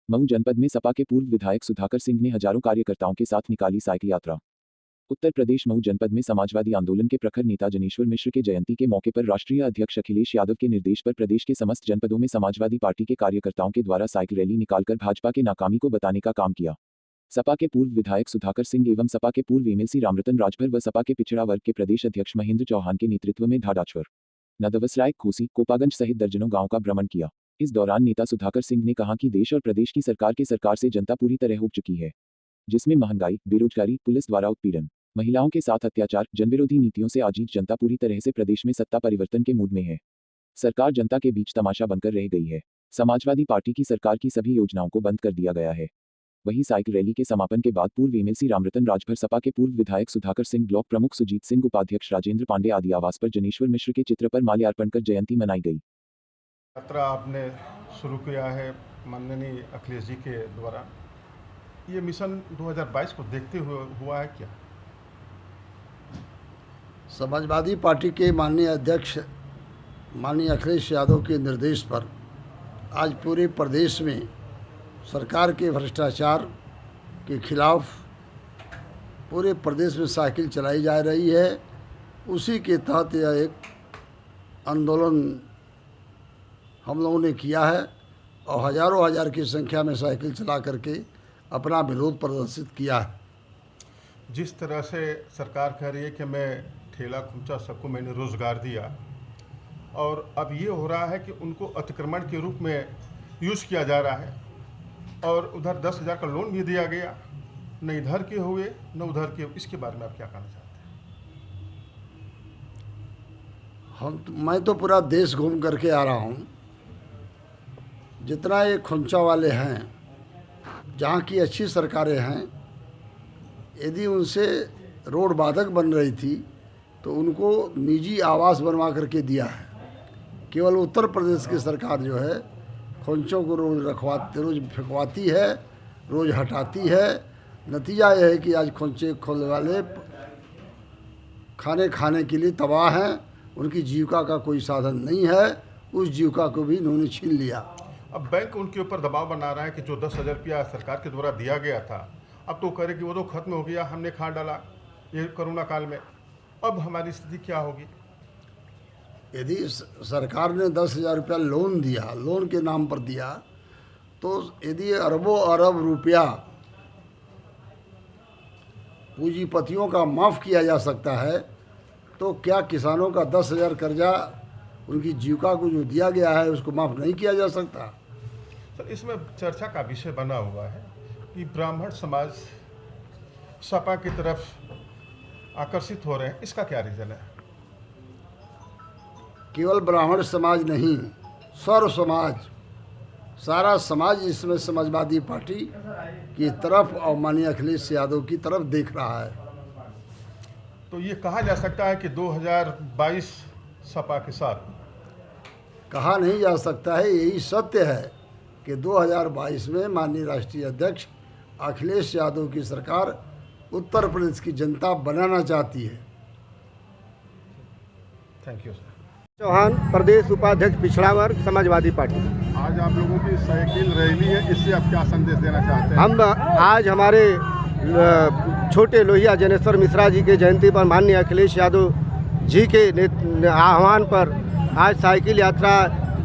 मऊ जनपद में सपा के पूर्व विधायक सुधाकर सिंह ने हजारों कार्यकर्ताओं के साथ निकाली साइकिल यात्रा। उत्तर प्रदेश मऊ जनपद में समाजवादी आंदोलन के प्रखर नेता जनेश्वर मिश्र के जयंती के मौके पर राष्ट्रीय अध्यक्ष अखिलेश यादव के निर्देश पर प्रदेश के समस्त जनपदों में समाजवादी पार्टी के कार्यकर्ताओं के द्वारा साइकिल रैली निकालकर भाजपा के नाकामी को बताने का काम किया। सपा के पूर्व विधायक सुधाकर सिंह एवं सपा के पूर्व एमएलसी रामरतन राजभर व सपा के पिछड़ा वर्ग के प्रदेश अध्यक्ष महेंद्र चौहान के नेतृत्व में ढाडाचर, नदवसराय, खोसी, कोपागंज सहित दर्जनों गांवों का भ्रमण किया। इस दौरान नेता सुधाकर सिंह ने कहा कि देश और प्रदेश की सरकार से जनता पूरी तरह ऊब चुकी है, जिसमें महंगाई, बेरोजगारी, पुलिस द्वारा उत्पीड़न, महिलाओं के साथ अत्याचार, जनविरोधी नीतियों से आजीज जनता पूरी तरह से प्रदेश में सत्ता परिवर्तन के मूड में है। सरकार जनता के बीच तमाशा बनकर रह गई है। समाजवादी पार्टी की सरकार की सभी योजनाओं को बंद कर दिया गया है। वहीं साइकिल रैली के समापन के बाद पूर्व एमएलसी रामरतन राजभर, सपा के पूर्व विधायक सुधाकर सिंह, ब्लॉक प्रमुख सुजीत सिंह, उपाध्यक्ष राजेंद्र पांडे आदि आवास पर जनेश्वर मिश्र के चित्र पर माल्यार्पण कर जयंती मनाई गई। यात्रा आपने शुरू किया है माननीय अखिलेश जी के द्वारा, ये मिशन 2022 को देखते हुए हुआ है क्या? समाजवादी पार्टी के माननीय अध्यक्ष माननीय अखिलेश यादव के निर्देश पर आज पूरे प्रदेश में सरकार के भ्रष्टाचार के खिलाफ पूरे प्रदेश में साइकिल चलाई जा रही है। उसी के तहत यह एक आंदोलन हम लोगों ने किया है और हजारों हजार की संख्या में साइकिल चला करके अपना विरोध प्रदर्शित किया है। जिस तरह से सरकार कह रही है कि मैं ठेला खुमचा सबको मैंने रोज़गार दिया, और अब ये हो रहा है कि उनको अतिक्रमण के रूप में यूज़ किया जा रहा है, और उधर 10,000 का लोन भी दिया गया, न इधर के हुए न उधर के। इसके बारे में आप क्या कहना चाहते हैं? मैं तो पूरा देश घूम करके आ रहा हूँ। जितना ये खुंचा वाले हैं, जहाँ की अच्छी सरकारें हैं, यदि उनसे रोड बाधक बन रही थी तो उनको निजी आवास बनवा करके दिया है। केवल उत्तर प्रदेश की सरकार जो है खुंचों को रोज फेंकवाती है, रोज हटाती है। नतीजा यह है कि आज खुंचे खोलने वाले खाने के लिए तबाह हैं। उनकी जीविका का कोई साधन नहीं है, उस जीविका को भी इन्होंने छीन लिया। अब बैंक उनके ऊपर दबाव बना रहा है कि जो 10,000 रुपया सरकार के द्वारा दिया गया था, अब तो कह रहे कि वो तो खत्म हो गया, हमने खा डाला ये कोरोना काल में। अब हमारी स्थिति क्या होगी? यदि सरकार ने 10,000 रुपया लोन दिया, लोन के नाम पर दिया, तो यदि अरबों अरब रुपया पूंजीपतियों का माफ़ किया जा सकता है, तो क्या किसानों का 10,000 कर्जा उनकी जीविका को जो दिया गया है उसको माफ़ नहीं किया जा सकता? सर, इसमें चर्चा का विषय बना हुआ है कि ब्राह्मण समाज सपा की तरफ आकर्षित हो रहे हैं, इसका क्या रीज़न है? केवल ब्राह्मण समाज नहीं, सर्व समाज, सारा समाज इसमें समाजवादी पार्टी की तरफ और माननीय अखिलेश यादव की तरफ देख रहा है। तो ये कहा जा सकता है कि 2022 सपा के साथ? कहा नहीं जा सकता है, यही सत्य है कि 2022 में माननीय राष्ट्रीय अध्यक्ष अखिलेश यादव की सरकार उत्तर प्रदेश की जनता बनाना चाहती है। Thank you sir. चौहान, प्रदेश उपाध्यक्ष पिछड़ा वर्ग, समाजवादी पार्टी। आज आप लोगों की साइकिल रैली है, इससे आप क्या संदेश देना चाहते हैं? हम आज हमारे छोटे लोहिया जनेश्वर मिश्रा जी के जयंती पर माननीय अखिलेश यादव जी के आह्वान पर आज साइकिल यात्रा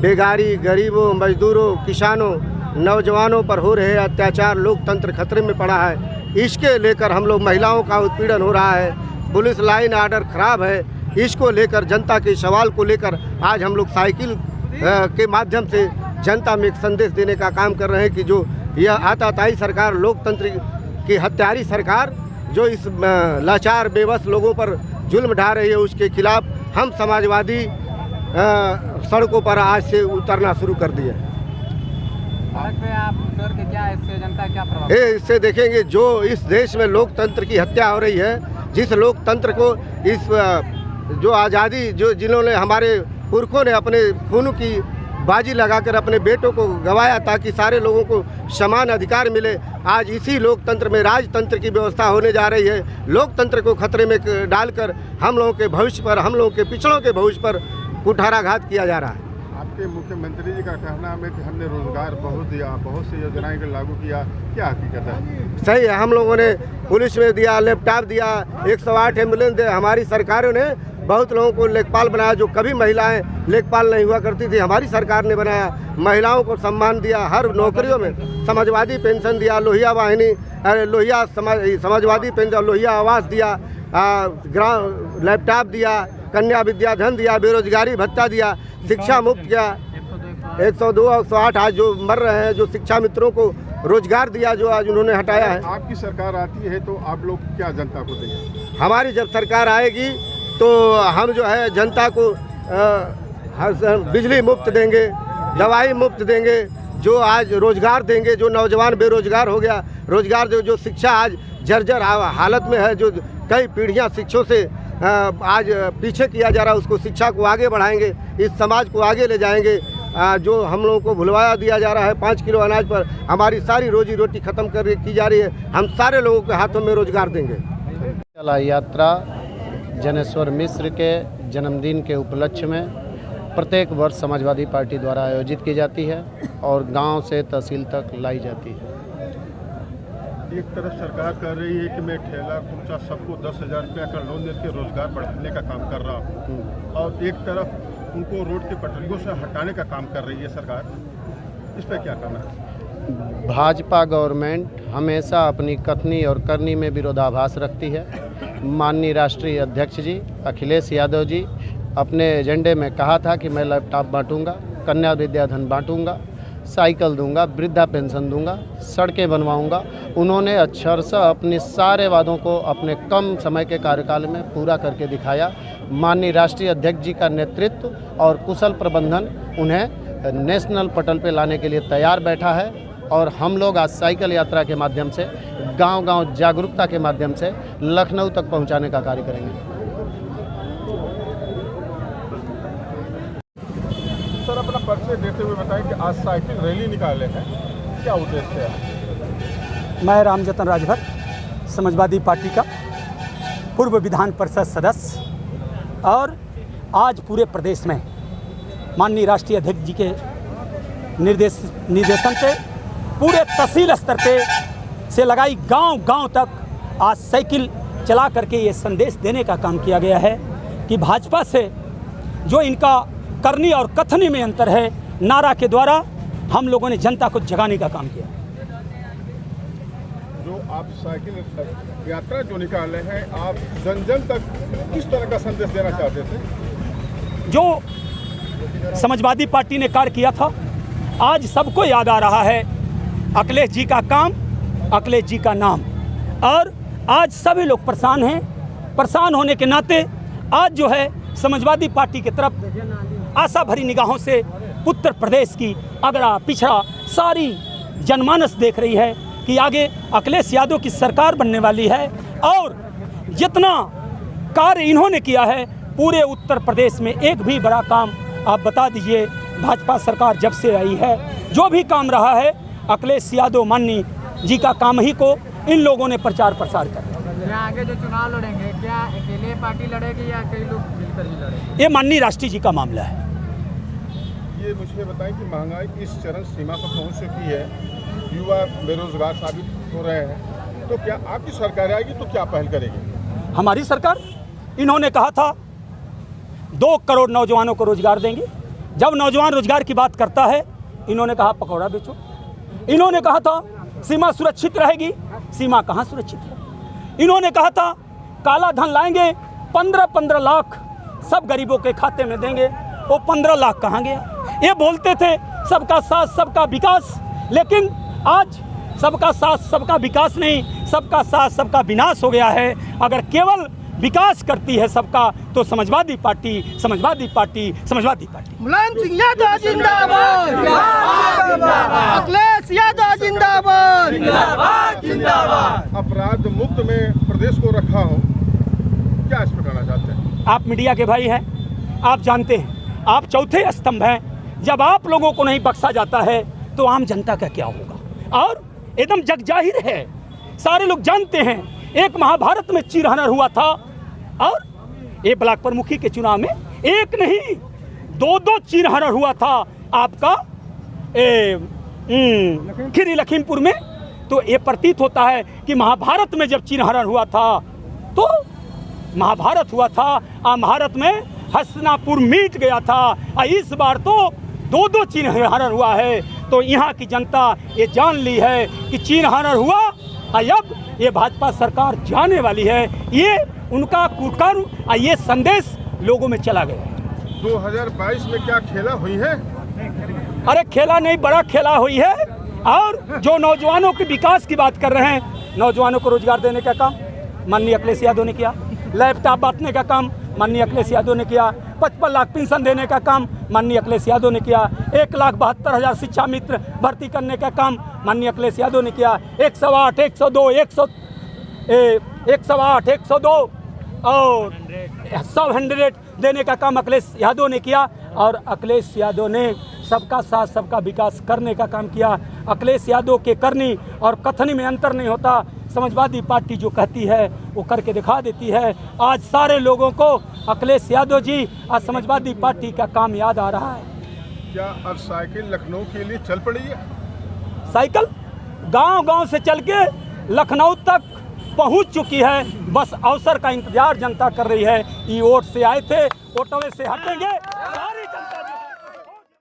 बेगारी, गरीबों, मजदूरों, किसानों, नौजवानों पर हो रहे अत्याचार, लोकतंत्र खतरे में पड़ा है, इसके लेकर हम लोग, महिलाओं का उत्पीड़न हो रहा है, पुलिस लाइन आर्डर खराब है, इसको लेकर जनता के सवाल को लेकर आज हम लोग साइकिल के माध्यम से जनता में एक संदेश देने का काम कर रहे हैं कि जो यह आताताई सरकार, लोकतंत्र की हत्यारी सरकार जो इस लाचार बेबस लोगों पर जुल्म ढा रही है, उसके खिलाफ हम समाजवादी सड़कों पर आज से उतरना शुरू कर दिए। आज पे आप उतर के क्या इससे जनता क्या प्रभाव? इससे देखेंगे जो इस देश में लोकतंत्र की हत्या हो रही है, जिस लोकतंत्र को इस जो आज़ादी जो जिन्होंने हमारे पुरखों ने अपने खून की बाजी लगाकर अपने बेटों को गंवाया ताकि सारे लोगों को समान अधिकार मिले, आज इसी लोकतंत्र में राजतंत्र की व्यवस्था होने जा रही है। लोकतंत्र को खतरे में डालकर हम लोगों के भविष्य पर, हम लोगों के पिछड़ों के भविष्य पर कुठाराघात किया जा रहा है। आपके मुख्यमंत्री जी का कहना है कि हमने रोजगार बहुत दिया, बहुत सी योजनाएं को लागू किया, क्या हकीकत है? सही है, हम लोगों ने पुलिस में दिया, लैपटॉप दिया, 108 एम्बुलेंस दिया। हमारी सरकारों ने बहुत लोगों को लेखपाल बनाया, जो कभी महिलाएं लेखपाल नहीं हुआ करती थी, हमारी सरकार ने बनाया। महिलाओं को सम्मान दिया, हर नौकरियों में समाजवादी पेंशन दिया, लोहिया वाहिनी, लोहिया समाजवादी पेंशन, लोहिया आवास दिया, लैपटॉप दिया, कन्या विद्याधन दिया, बेरोजगारी भत्ता दिया, शिक्षा मुक्त किया, 102 108 आज जो मर रहे हैं, जो शिक्षा मित्रों को रोजगार दिया, जो आज उन्होंने हटाया है। आपकी सरकार आती है तो आप लोग क्या जनता को देंगे? हमारी जब सरकार आएगी तो हम जो है जनता को बिजली मुफ्त देंगे, दवाई मुफ्त देंगे, जो आज रोजगार देंगे, जो नौजवान बेरोजगार हो गया रोजगार देंगे, जो शिक्षा आज जर्जर हालत में है, जो कई पीढ़ियां शिक्षों से आज पीछे किया जा रहा है, उसको शिक्षा को आगे बढ़ाएंगे, इस समाज को आगे ले जाएंगे। जो हम लोगों को भुलवाया दिया जा रहा है 5 किलो अनाज पर, हमारी सारी रोजी रोटी ख़त्म कर की जा रही है। हम सारे लोगों के हाथों में रोजगार देंगे। चला यात्रा जनेश्वर मिश्र के जन्मदिन के उपलक्ष्य में प्रत्येक वर्ष समाजवादी पार्टी द्वारा आयोजित की जाती है और गांव से तहसील तक लाई जाती है। एक तरफ सरकार कह रही है कि मैं ठेला कुर्चा सबको 10,000 रुपया का लोन देकर रोजगार बढ़ाने का काम कर रहा हूँ, और एक तरफ उनको रोड के पटरियों से हटाने का काम कर रही है सरकार। इस पर क्या कहना है? भाजपा गवर्नमेंट हमेशा अपनी कथनी और करनी में विरोधाभास रखती है। माननीय राष्ट्रीय अध्यक्ष जी अखिलेश यादव जी अपने एजेंडे में कहा था कि मैं लैपटॉप बांटूंगा, कन्या विद्याधन बांटूंगा, साइकिल दूंगा, वृद्धा पेंशन दूंगा, सड़कें बनवाऊंगा। उन्होंने अक्षरशः अपने सारे वादों को अपने कम समय के कार्यकाल में पूरा करके दिखाया। माननीय राष्ट्रीय अध्यक्ष जी का नेतृत्व और कुशल प्रबंधन उन्हें नेशनल पटल पे लाने के लिए तैयार बैठा है, और हम लोग आज साइकिल यात्रा के माध्यम से गांव-गांव जागरूकता के माध्यम से लखनऊ तक पहुंचाने का कार्य करेंगे। सर, अपना परिचय देते हुए बताएं कि आज साइकिल रैली निकाले हैं, क्या उद्देश्य है? मैं रामजतन राजभर, समाजवादी पार्टी का पूर्व विधान परिषद सदस्य, और आज पूरे प्रदेश में माननीय राष्ट्रीय अध्यक्ष जी के निर्देशन पे पूरे तहसील स्तर पे से लगाई गांव-गांव तक आज साइकिल चला करके ये संदेश देने का काम किया गया है कि भाजपा से जो इनका करनी और कथनी में अंतर है, नारा के द्वारा हम लोगों ने जनता को जगाने का काम किया। जो आप साइकिल यात्रा जो निकाले हैं, आप जन जन तक किस तरह का संदेश देना चाहते थे? जो समाजवादी पार्टी ने कार्य किया था, आज सबको याद आ रहा है अखिलेश जी का काम, अखिलेश जी का नाम, और आज सभी लोग परेशान हैं। परेशान होने के नाते आज जो है समाजवादी पार्टी की तरफ आशा भरी निगाहों से उत्तर प्रदेश की अगड़ा पिछड़ा सारी जनमानस देख रही है कि आगे अखिलेश यादव की सरकार बनने वाली है, और जितना कार्य इन्होंने किया है पूरे उत्तर प्रदेश में एक भी बड़ा काम आप बता दीजिए। भाजपा सरकार जब से आई है जो भी काम रहा है अखिलेश यादव माननीय जी का काम ही को इन लोगों ने प्रचार प्रसार कर। यहाँ आगे जो चुनाव लड़ेंगे, क्या अकेले पार्टी लड़ेगी या कई लोग मिलकर ही लड़ेंगे? ये माननीय राष्ट्रीय जी का मामला है। ये मुझे बताएं कि महंगाई इस चरम सीमा पर पहुंच चुकी है, युवा बेरोजगार साबित हो रहे हैं, तो क्या आपकी सरकार आएगी तो क्या पहल करेगी? हमारी सरकार, इन्होंने कहा था 2 करोड़ नौजवानों को रोजगार देंगे। जब नौजवान रोजगार की बात करता है, इन्होंने कहा पकौड़ा बेचो। इन्होंने कहा था सीमा सुरक्षित रहेगी, सीमा कहाँ सुरक्षित है। इन्होंने कहा था काला धन लाएंगे, 15-15 लाख सब गरीबों के खाते में देंगे, वो 15 लाख कहाँ गया। ये बोलते थे सबका साथ सबका विकास, लेकिन आज सबका साथ सबका विकास नहीं, सबका साथ सबका विनाश हो गया है। अगर केवल विकास करती है सबका तो Samajwadi party, Samajwadi party, Samajwadi party. Mulayam Singh Yadav जिंदाबाद, अखिलेश यादव जिंदाबाद, जिंदाबाद। अपराध मुक्त में प्रदेश को रखा हो, क्या इस पर कहना चाहते हैं? आप मीडिया के भाई हैं, आप जानते हैं, आप चौथे स्तंभ हैं। जब आप लोगों को नहीं बख्शा जाता है तो आम जनता का क्या होगा। और एकदम जगजाहिर है, सारे लोग जानते हैं, एक महाभारत में चीरहरण हुआ था, और ये ब्लॉक प्रमुखी के चुनाव में एक नहीं दो चिन्ह हुआ था आपका खीरी लखीमपुर में। तो ये प्रतीत होता है कि महाभारत में जब चिन्ह हुआ था तो महाभारत हुआ था, महाभारत में हस्तिनापुर मिट गया था। और इस बार तो दो चिन्ह हुआ है। तो यहाँ की जनता ये जान ली है कि चिन्ह हुआ और अब ये भाजपा सरकार जाने वाली है। ये उनका कुकर्म और ये संदेश लोगों में चला गया। 2022 में क्या खेला हुई है? अरे खेला नहीं, बड़ा खेला हुई है। और जो नौजवानों के विकास की बात कर रहे हैं, नौजवानों को रोजगार देने का काम माननीय अखिलेश यादव ने किया, लैपटॉप बांटने का काम माननीय अखिलेश यादव ने किया, 55 लाख पेंशन देने का काम माननीय अखिलेश यादव ने किया, 1,72,000 शिक्षा मित्र भर्ती करने का काम माननीय अखिलेश यादव ने किया, 108, 102, 108, 102 और 100 देने का काम अखिलेश यादव ने किया। और अखिलेश यादव ने सबका साथ सबका विकास करने का काम किया। अखिलेश यादव के करनी और कथनी में अंतर नहीं होता। समाजवादी पार्टी जो कहती है वो करके दिखा देती है। आज सारे लोगों को अखिलेश यादव जी और समाजवादी पार्टी का काम याद आ रहा है। क्या अब साइकिल लखनऊ के लिए चल पड़ी है? साइकिल गांव-गांव से चल के लखनऊ तक पहुंच चुकी है। बस अवसर का इंतजार जनता कर रही है। ये वोट से आए थे, वोटों से हटेंगे। सारी